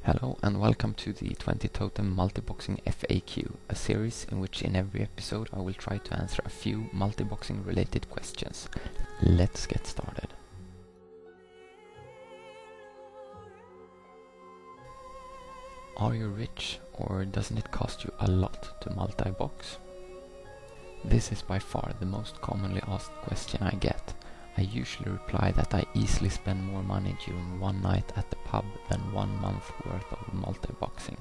Hello and welcome to the 20 Totem Multiboxing FAQ, a series in which in every episode I will try to answer a few multiboxing related questions. Let's get started. Are you rich, or doesn't it cost you a lot to multibox? This is by far the most commonly asked question I get. I usually reply that I easily spend more money during one night at the pub than 1 month worth of multiboxing,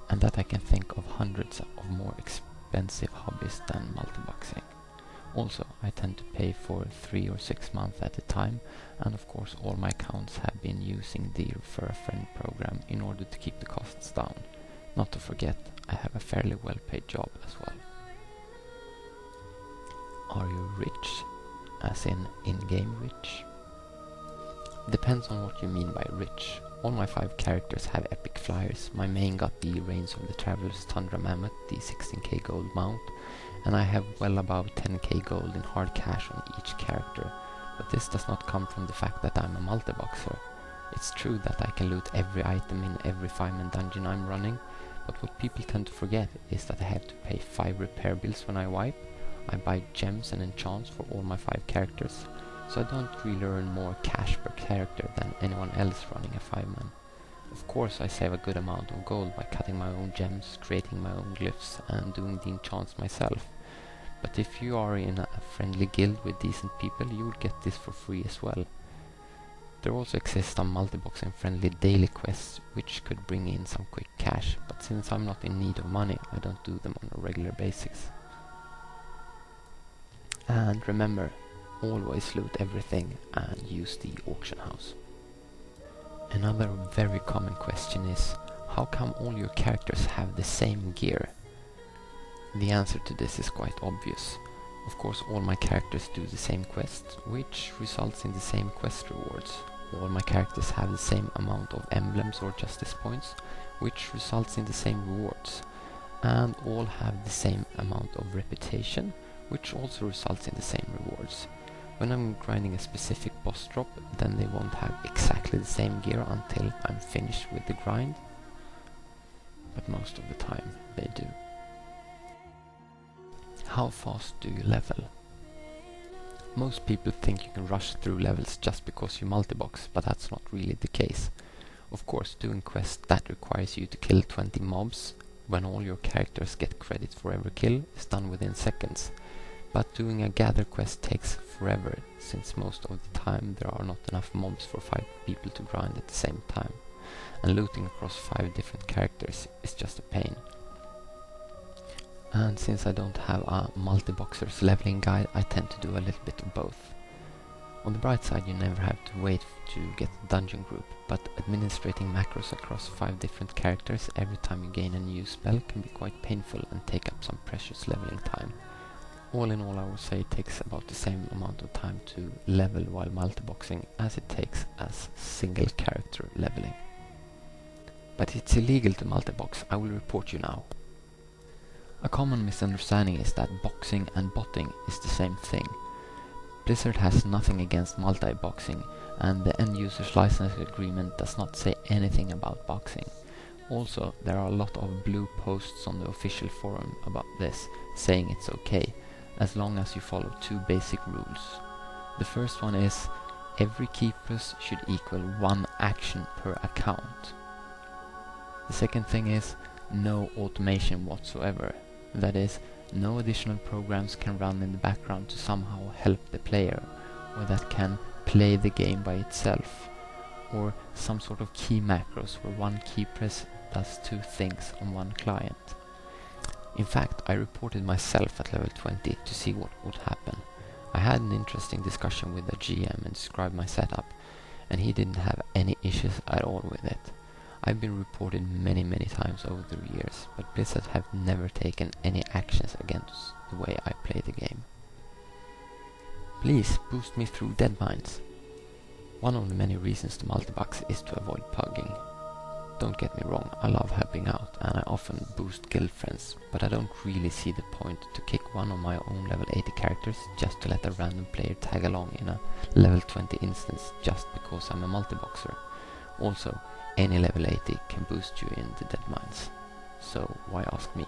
and that I can think of hundreds of more expensive hobbies than multiboxing. Also, I tend to pay for 3 or 6 months at a time, and of course all my accounts have been using the Refer a Friend program in order to keep the costs down. Not to forget, I have a fairly well-paid job as well. Are you rich? As in-game rich? Depends on what you mean by rich. All my 5 characters have epic flyers. My main got the Reigns of the Traveler's Tundra Mammoth, the 16k gold mount, and I have well above 10k gold in hard cash on each character. But this does not come from the fact that I'm a multiboxer. It's true that I can loot every item in every 5-man dungeon I'm running, but what people tend to forget is that I have to pay 5 repair bills when I wipe. I buy gems and enchants for all my 5 characters, so I don't really earn more cash per character than anyone else running a 5-man. Of course I save a good amount of gold by cutting my own gems, creating my own glyphs and doing the enchants myself. But if you are in a friendly guild with decent people, you will get this for free as well. There also exist some multiboxing friendly daily quests which could bring in some quick cash, but since I'm not in need of money, I don't do them on a regular basis. And remember, always loot everything and use the auction house. Another very common question is, how come all your characters have the same gear? The answer to this is quite obvious. Of course, all my characters do the same quests, which results in the same quest rewards. All my characters have the same amount of emblems or justice points, which results in the same rewards. And all have the same amount of reputation, which also results in the same rewards. When I'm grinding a specific boss drop, then they won't have exactly the same gear until I'm finished with the grind, but most of the time they do. How fast do you level? Most people think you can rush through levels just because you multibox, but that's not really the case. Of course, doing quests that requires you to kill 20 mobs when all your characters get credit for every kill is done within seconds. But doing a gather quest takes forever, since most of the time there are not enough mobs for 5 people to grind at the same time, and looting across 5 different characters is just a pain. And since I don't have a multiboxer's leveling guide, I tend to do a little bit of both. On the bright side, you never have to wait to get the dungeon group, but administrating macros across 5 different characters every time you gain a new spell can be quite painful and take up some precious leveling time. All in all, I would say it takes about the same amount of time to level while multiboxing as it takes as single character leveling. But it's illegal to multibox, I will report you now. A common misunderstanding is that boxing and botting is the same thing. Blizzard has nothing against multiboxing, and the end user's license agreement does not say anything about boxing. Also, there are a lot of blue posts on the official forum about this, saying it's okay, as long as you follow 2 basic rules. The first one is, every key press should equal 1 action per account. The second thing is, no automation whatsoever. That is, no additional programs can run in the background to somehow help the player, or that can play the game by itself, or some sort of key macros where 1 key press does 2 things on 1 client. In fact, I reported myself at level 20 to see what would happen. I had an interesting discussion with the GM and described my setup, and he didn't have any issues at all with it. I've been reported many times over the years, but Blizzard have never taken any actions against the way I play the game. Please boost me through Deadmines. One of the many reasons to multibox is to avoid pugging. Don't get me wrong, I love helping out and I often boost guild friends, but I don't really see the point to kick one of my own level 80 characters just to let a random player tag along in a level 20 instance just because I'm a multiboxer. Also, any level 80 can boost you in the Deadmines, so why ask me?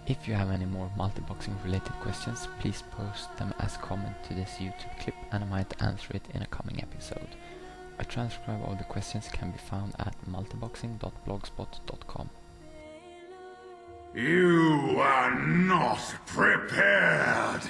If you have any more multiboxing related questions, please post them as comment to this YouTube clip and I might answer it in a coming episode. A transcribe of the questions can be found at multiboxing.blogspot.com. You are not prepared!